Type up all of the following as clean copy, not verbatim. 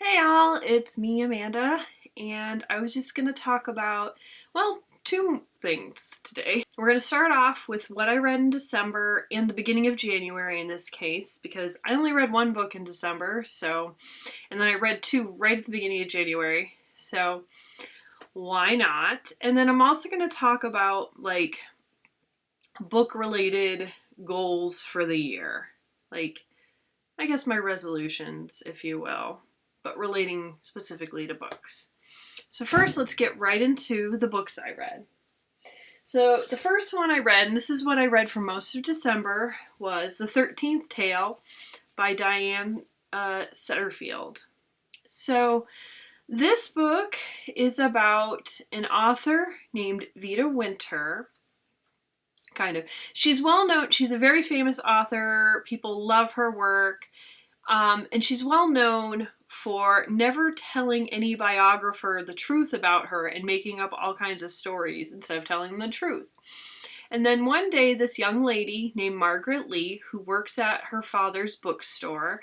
Hey all, it's me, Amanda, and I was just going to talk about, two things today. We're going to start off with what I read in December and the beginning of January in this case, because I only read one book in December, and then I read two right at the beginning of January, so why not? And then I'm also going to talk about, book-related goals for the year. I guess my resolutions, if you will, but relating specifically to books. So first, let's get right into the books I read. So the first one I read, and this is what I read for most of December, was The 13th Tale by Diane Setterfield. So this book is about an author named Vida Winter. Kind of. She's well known. She's a very famous author. People love her work. And she's well known for never telling any biographer the truth about her and making up all kinds of stories instead of telling them the truth. And then one day, this young lady named Margaret Lee, who works at her father's bookstore,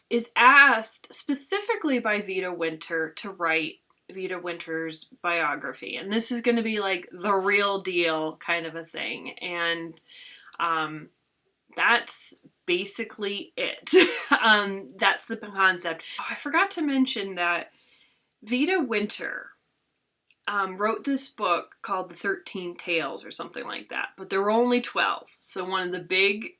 is asked specifically by Vida Winter to write Vida Winter's biography. And this is going to be like the real deal kind of a thing. And that's basically it. That's the concept. Oh, I forgot to mention that Vida Winter wrote this book called The 13 Tales or something like that, but there were only 12. So one of the big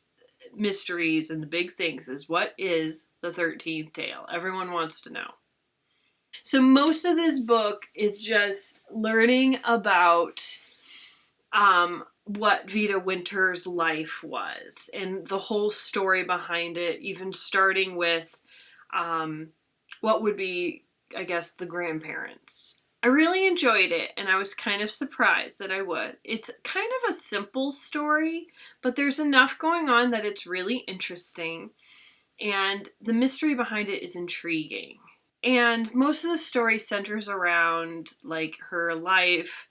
mysteries and the big things is, what is the 13th tale? Everyone wants to know. So most of this book is just learning about what Vida Winter's life was and the whole story behind it, even starting with what would be, I guess, the grandparents. I really enjoyed it, and I was kind of surprised that I would. It's kind of a simple story, but there's enough going on that it's really interesting, and the mystery behind it is intriguing. And most of the story centers around, like, her life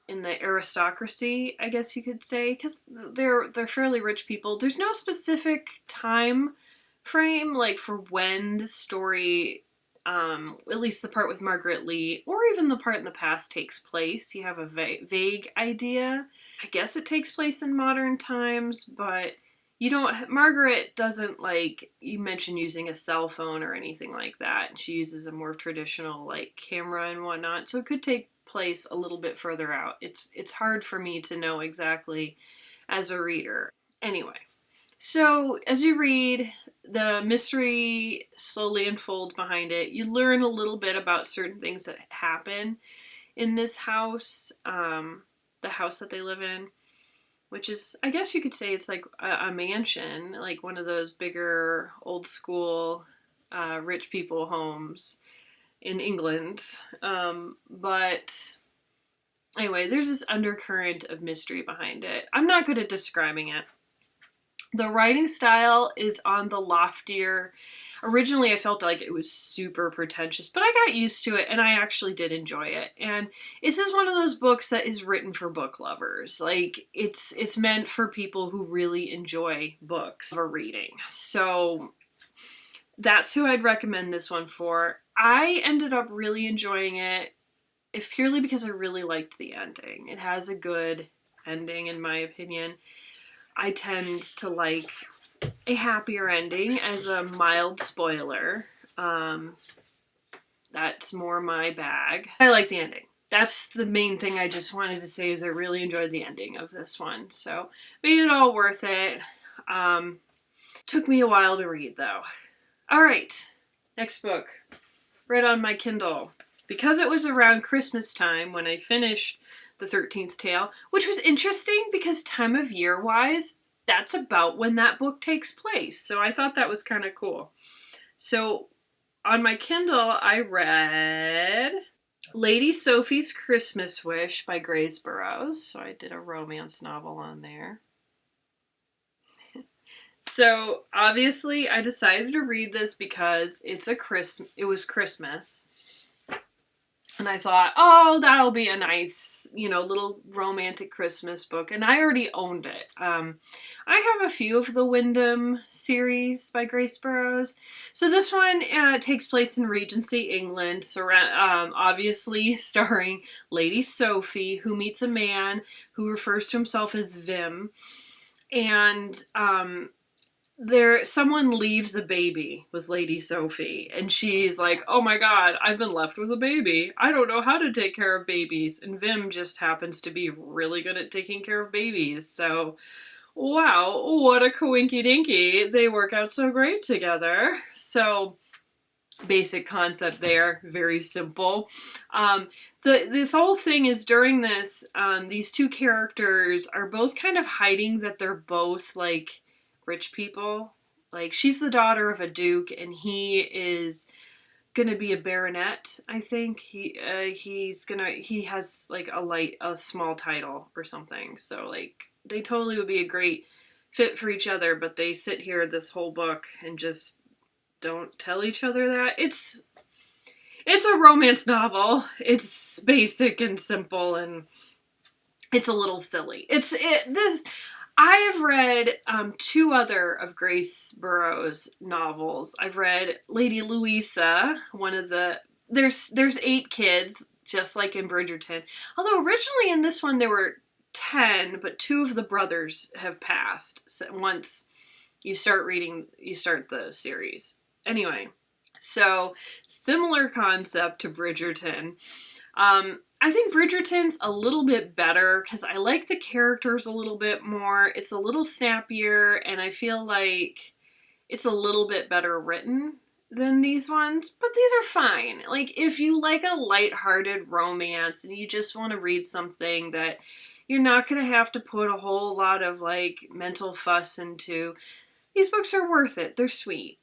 in the aristocracy, I guess you could say, because they're fairly rich people. There's no specific time frame, like, for when the story, at least the part with Margaret Lee, or even the part in the past takes place. You have a vague idea. I guess it takes place in modern times, but Margaret doesn't, like, you mentioned using a cell phone or anything like that. She uses a more traditional, like, camera and whatnot, so it could take place a little bit further out. It's hard for me to know exactly as a reader. Anyway, so as you read, the mystery slowly unfolds behind it. You learn a little bit about certain things that happen in this house, the house that they live in, which is, I guess you could say, it's like a mansion, like one of those bigger old school rich people homes in England. But anyway, there's this undercurrent of mystery behind it. I'm not good at describing it. The writing style is on the loftier. Originally, I felt like it was super pretentious, but I got used to it, and I actually did enjoy it. And this is one of those books that is written for book lovers. Like, it's meant for people who really enjoy books or reading. So that's who I'd recommend this one for. I ended up really enjoying it, if purely because I really liked the ending. It has a good ending, in my opinion. I tend to like a happier ending as a mild spoiler. That's more my bag. I like the ending. That's the main thing I just wanted to say, is I really enjoyed the ending of this one. So made it all worth it. Took me a while to read, though. All right, next book. Read on my Kindle. Because it was around Christmas time when I finished The 13th Tale, which was interesting because time of year wise, that's about when that book takes place. So I thought that was kind of cool. So on my Kindle, I read Lady Sophie's Christmas Wish by Grace Burrows. So I did a romance novel on there. So obviously I decided to read this because it was Christmas. And I thought, oh, that'll be a nice, little romantic Christmas book. And I already owned it. I have a few of the Wyndham series by Grace Burrows. So this one takes place in Regency, England, obviously starring Lady Sophie, who meets a man who refers to himself as Vim. And someone leaves a baby with Lady Sophie, and she's like, oh my god, I've been left with a baby. I don't know how to take care of babies. And Vim just happens to be really good at taking care of babies. So, wow, what a coinky dinky. They work out so great together. So, basic concept there, very simple. The whole thing is during this, these two characters are both kind of hiding that they're both like rich people. Like, she's the daughter of a duke, and he is gonna be a baronet. I think he has like a small title or something. So like they totally would be a great fit for each other. But they sit here this whole book and just don't tell each other that. It's a romance novel. It's basic and simple, and it's a little silly. I have read two other of Grace Burrows' novels. I've read Lady Louisa, there's 8 kids, just like in Bridgerton. Although originally in this one there were 10, but 2 of the brothers have passed once you start the series. Anyway, so similar concept to Bridgerton. I think Bridgerton's a little bit better because I like the characters a little bit more. It's a little snappier, and I feel like it's a little bit better written than these ones. But these are fine. Like, if you like a lighthearted romance and you just want to read something that you're not going to have to put a whole lot of, like, mental fuss into, these books are worth it. They're sweet.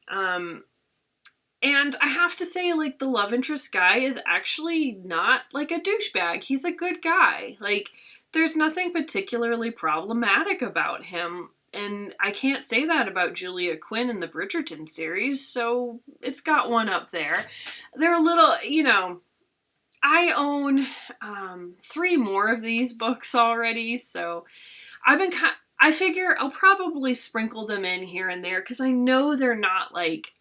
And I have to say, like, the love interest guy is actually not, like, a douchebag. He's a good guy. Like, there's nothing particularly problematic about him. And I can't say that about Julia Quinn in the Bridgerton series, so it's got one up there. They're a little, I own 3 more of these books already, so I figure I'll probably sprinkle them in here and there, because I know they're not, like,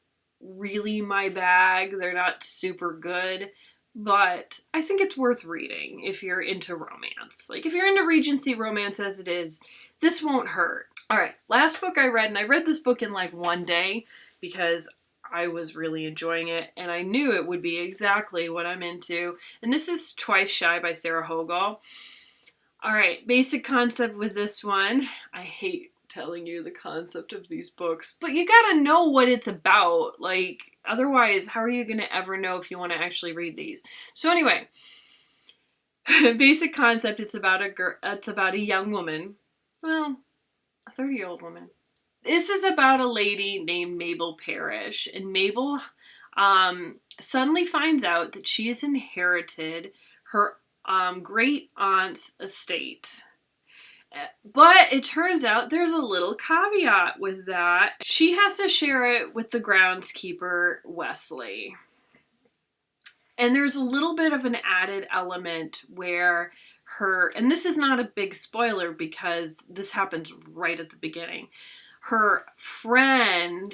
really my bag. They're not super good, but I think it's worth reading if you're into romance. Like, if you're into Regency romance as it is, this won't hurt. All right, last book I read, and I read this book in like one day because I was really enjoying it, and I knew it would be exactly what I'm into. And this is Twice Shy by Sarah Hogle. All right, basic concept with this one. I hate telling you the concept of these books, but you gotta know what it's about. Like, otherwise, how are you gonna ever know if you want to actually read these? So anyway, basic concept. It's about a young woman, well, a 30-year-old woman. This is about a lady named Mabel Parrish, and Mabel suddenly finds out that she has inherited her great aunt's estate. But it turns out there's a little caveat with that. She has to share it with the groundskeeper, Wesley. And there's a little bit of an added element where and this is not a big spoiler because this happens right at the beginning, her friend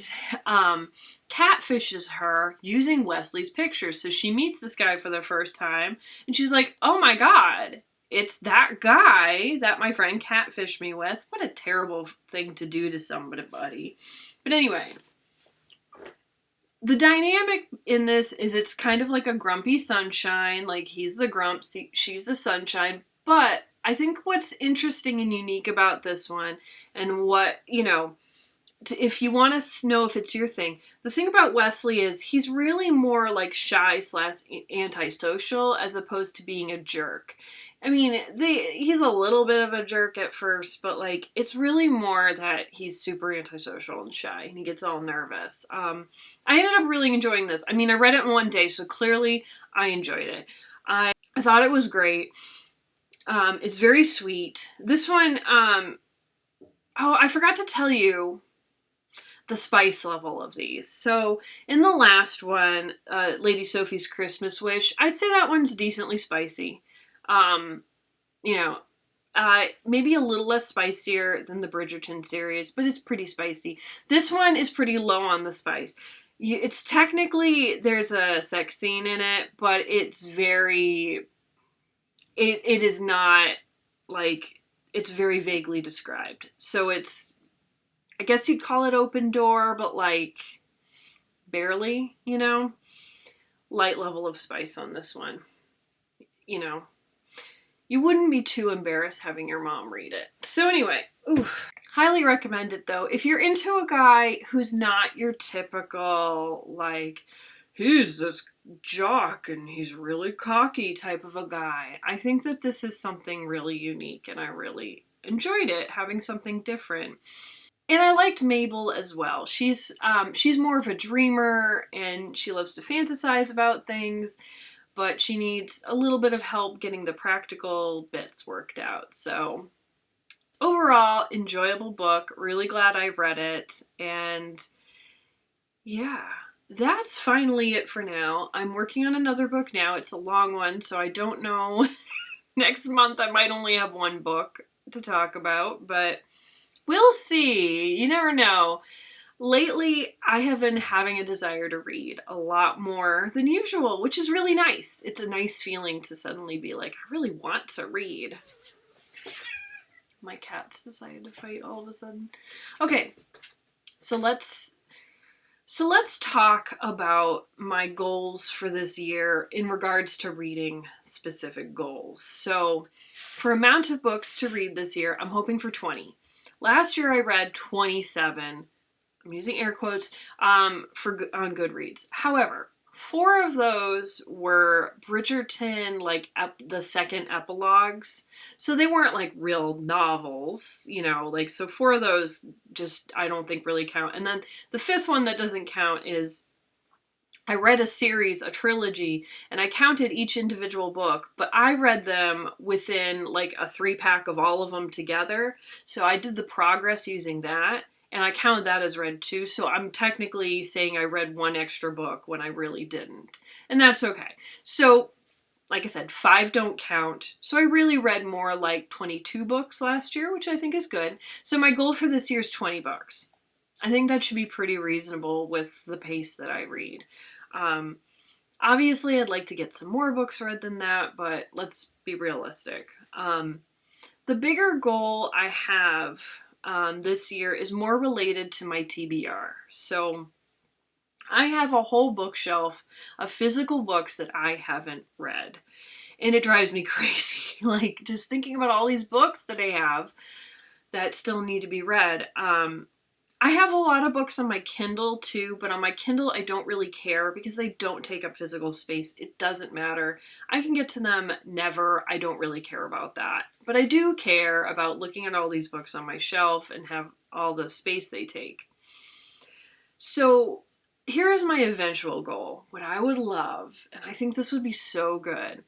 catfishes her using Wesley's pictures. So she meets this guy for the first time, and she's like, oh my god, it's that guy that my friend catfished me with. What a terrible thing to do to somebody. But anyway, the dynamic in this is it's kind of like a grumpy sunshine. Like, he's the grump, she's the sunshine. But I think what's interesting and unique about this one, and what, if you want to know if it's your thing, the thing about Wesley is he's really more like shy / antisocial as opposed to being a jerk. I mean, he's a little bit of a jerk at first, but like it's really more that he's super antisocial and shy, and he gets all nervous. I ended up really enjoying this. I mean, I read it in one day, so clearly I enjoyed it. I thought it was great. It's very sweet. This one, oh, I forgot to tell you, the spice level of these. So in the last one, Lady Sophie's Christmas Wish, I'd say that one's decently spicy. You know, maybe a little less spicier than the Bridgerton series, but it's pretty spicy. This one is pretty low on the spice. It's technically, there's a sex scene in it, but it's very, it is not, like, it's very vaguely described. So it's, I guess you'd call it open door, but like, barely, you know? Light level of spice on this one. You know, you wouldn't be too embarrassed having your mom read it. So anyway, highly recommend it though. If you're into a guy who's not your typical, like, he's this jock and he's really cocky type of a guy, I think that this is something really unique, and I really enjoyed it, having something different. And I liked Mabel as well. She's more of a dreamer, and she loves to fantasize about things, but she needs a little bit of help getting the practical bits worked out. So overall, enjoyable book. Really glad I read it. And yeah, that's finally it for now. I'm working on another book now. It's a long one, so I don't know. Next month I might only have one book to talk about, but we'll see. You never know. Lately, I have been having a desire to read a lot more than usual, which is really nice. It's a nice feeling to suddenly be like, I really want to read. My cats decided to fight all of a sudden. Okay, so let's talk about my goals for this year in regards to reading specific goals. So for amount of books to read this year, I'm hoping for 20. Last year I read 27. I'm using air quotes on Goodreads. However, 4 of those were Bridgerton, like the second epilogues. So they weren't like real novels, you know, like, so 4 of those just, I don't think really count. And then the 5th one that doesn't count is I read a series, a trilogy, and I counted each individual book, but I read them within like a 3-pack of all of them together. So I did the progress using that, and I counted that as read too. So I'm technically saying I read 1 extra book when I really didn't. And that's okay. So like I said, 5 don't count. So I really read more like 22 books last year, which I think is good. So my goal for this year is 20 books. I think that should be pretty reasonable with the pace that I read. Obviously, I'd like to get some more books read than that, but let's be realistic. The bigger goal I have this year is more related to my TBR. So I have a whole bookshelf of physical books that I haven't read, and it drives me crazy. Like, just thinking about all these books that I have that still need to be read. I have a lot of books on my Kindle too, but on my Kindle I don't really care because they don't take up physical space. It doesn't matter. I can get to them never. I don't really care about that. But I do care about looking at all these books on my shelf and have all the space they take. So here is my eventual goal. What I would love, and I think this would be so good,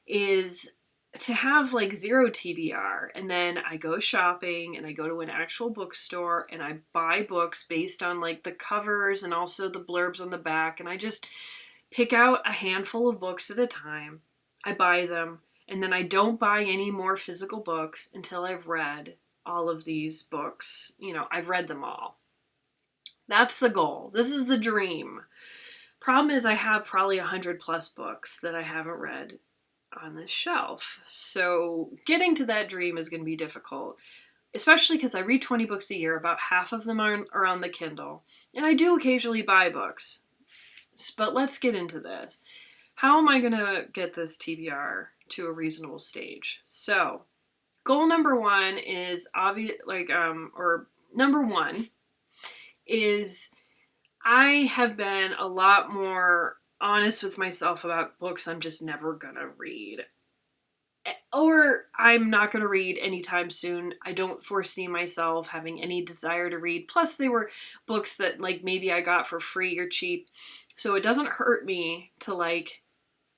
is to have like 0 TBR, and then I go shopping and I go to an actual bookstore and I buy books based on like the covers and also the blurbs on the back, and I just pick out a handful of books at a time. I buy them, and then I don't buy any more physical books until I've read all of these books. You know, I've read them all. That's the goal. This is the dream. Problem is I have probably 100 plus books that I haven't read on this shelf. So getting to that dream is going to be difficult, especially because I read 20 books a year. About half of them are on the Kindle, and I do occasionally buy books. But let's get into this. How am I going to get this TBR to a reasonable stage? So goal number 1 is number 1 is I have been a lot more honest with myself about books I'm just never gonna read, or I'm not gonna read anytime soon. I don't foresee myself having any desire to read. Plus they were books that like maybe I got for free or cheap, so it doesn't hurt me to like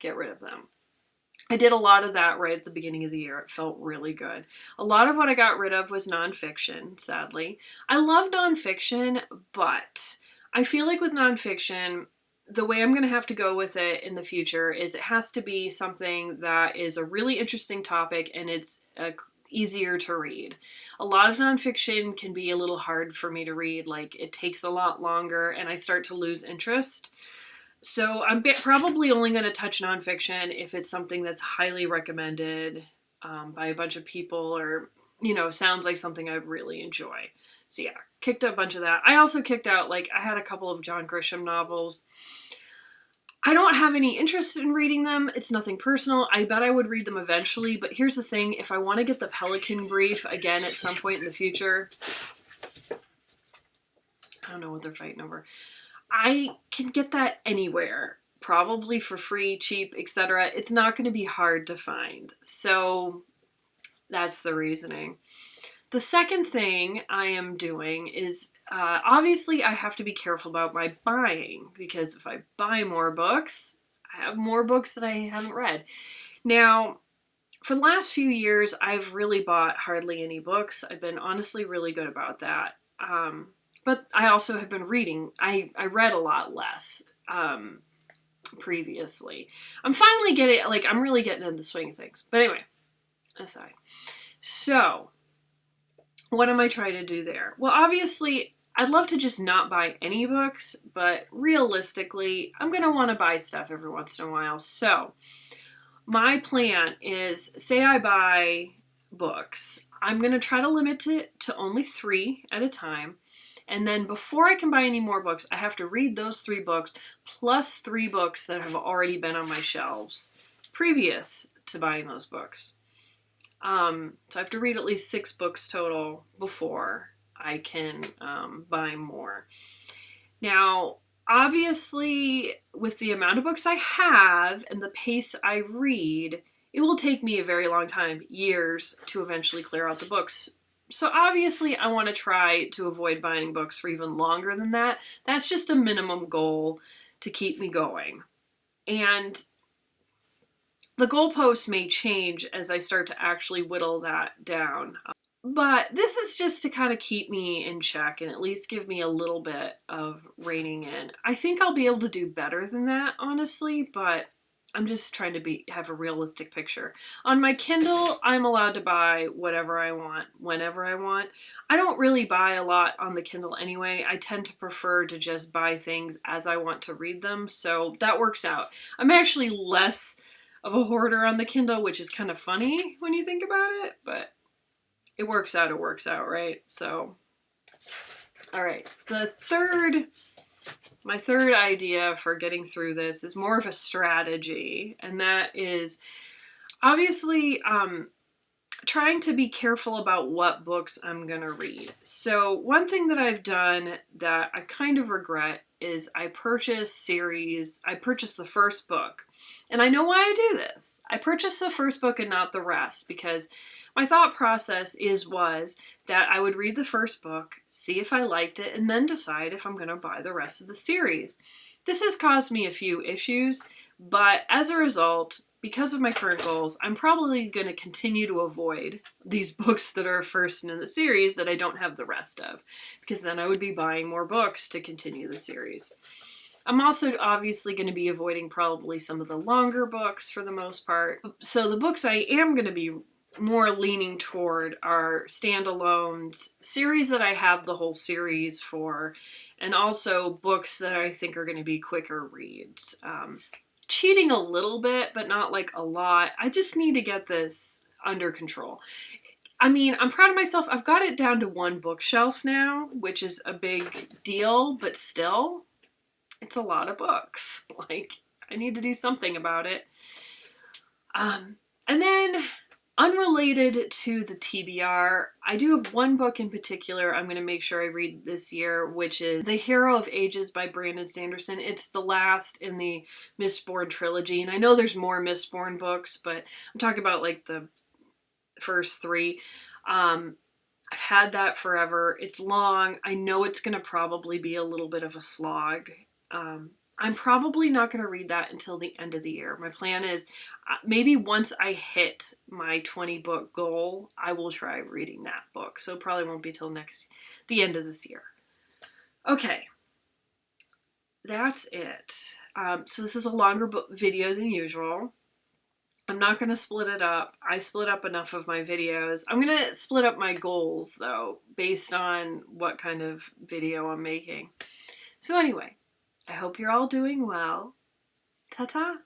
get rid of them. I did a lot of that right at the beginning of the year. It felt really good. A lot of what I got rid of was nonfiction, sadly. I love nonfiction, but I feel like with nonfiction, the way I'm going to have to go with it in the future is it has to be something that is a really interesting topic and it's easier to read. A lot of nonfiction can be a little hard for me to read. Like, it takes a lot longer and I start to lose interest. So I'm probably only going to touch nonfiction if it's something that's highly recommended by a bunch of people, or, sounds like something I'd really enjoy. So yeah, kicked a bunch of that. I also kicked out, I had a couple of John Grisham novels. I don't have any interest in reading them. It's nothing personal. I bet I would read them eventually, but here's the thing. If I want to get the Pelican Brief again at some point in the future, I don't know what they're fighting over. I can get that anywhere, probably for free, cheap, etc. It's not going to be hard to find. So that's the reasoning. The second thing I am doing is, obviously I have to be careful about my buying, because if I buy more books, I have more books that I haven't read. Now, for the last few years, I've really bought hardly any books. I've been honestly really good about that. But I also have been reading. I read a lot less previously. I'm finally getting, I'm really getting in the swing of things. But anyway, aside. So, what am I trying to do there? Well, obviously, I'd love to just not buy any books, but realistically, I'm going to want to buy stuff every once in a while. So, my plan is, say I buy books, I'm going to try to limit it to only 3 at a time. And then before I can buy any more books, I have to read those 3 books plus 3 books that have already been on my shelves previous to buying those books. So I have to read at least 6 books total before I can buy more. Now, obviously, with the amount of books I have and the pace I read, it will take me a very long time, years, to eventually clear out the books. So obviously I want to try to avoid buying books for even longer than that. That's just a minimum goal to keep me going. And the goalposts may change as I start to actually whittle that down. But this is just to kind of keep me in check and at least give me a little bit of reining in. I think I'll be able to do better than that, honestly, but I'm just trying to have a realistic picture. On my Kindle, I'm allowed to buy whatever I want, whenever I want. I don't really buy a lot on the Kindle anyway. I tend to prefer to just buy things as I want to read them, so that works out. I'm actually less of a hoarder on the Kindle, which is kind of funny when you think about it, but it works out, right? So, all right. My third idea for getting through this is more of a strategy, and that is obviously trying to be careful about what books I'm going to read. So one thing that I've done that I kind of regret is I purchased the first book. And I know why I do this. I purchased the first book and not the rest, because my thought process was that I would read the first book, see if I liked it, and then decide if I'm going to buy the rest of the series. This has caused me a few issues, but as a result, because of my current goals, I'm probably going to continue to avoid these books that are first in the series that I don't have the rest of, because then I would be buying more books to continue the series. I'm also obviously going to be avoiding probably some of the longer books for the most part. So the books I am going to be more leaning toward are standalones, series that I have the whole series for, and also books that I think are going to be quicker reads. Cheating a little bit, but not like a lot. I just need to get this under control. I mean, I'm proud of myself. I've got it down to 1 bookshelf now, which is a big deal, but still, it's a lot of books. I need to do something about it. And then, unrelated to the TBR, I do have 1 book in particular I'm going to make sure I read this year, which is The Hero of Ages by Brandon Sanderson. It's the last in the Mistborn trilogy, and I know there's more Mistborn books, but I'm talking about the first 3. I've had that forever. It's long. I know it's going to probably be a little bit of a slog. I'm probably not going to read that until the end of the year. My plan is maybe once I hit my 20 book goal, I will try reading that book. So it probably won't be till the end of this year. Okay, that's it. So this is a longer video than usual. I'm not going to split it up. I split up enough of my videos. I'm going to split up my goals, though, based on what kind of video I'm making. So anyway, I hope you're all doing well. Ta-ta!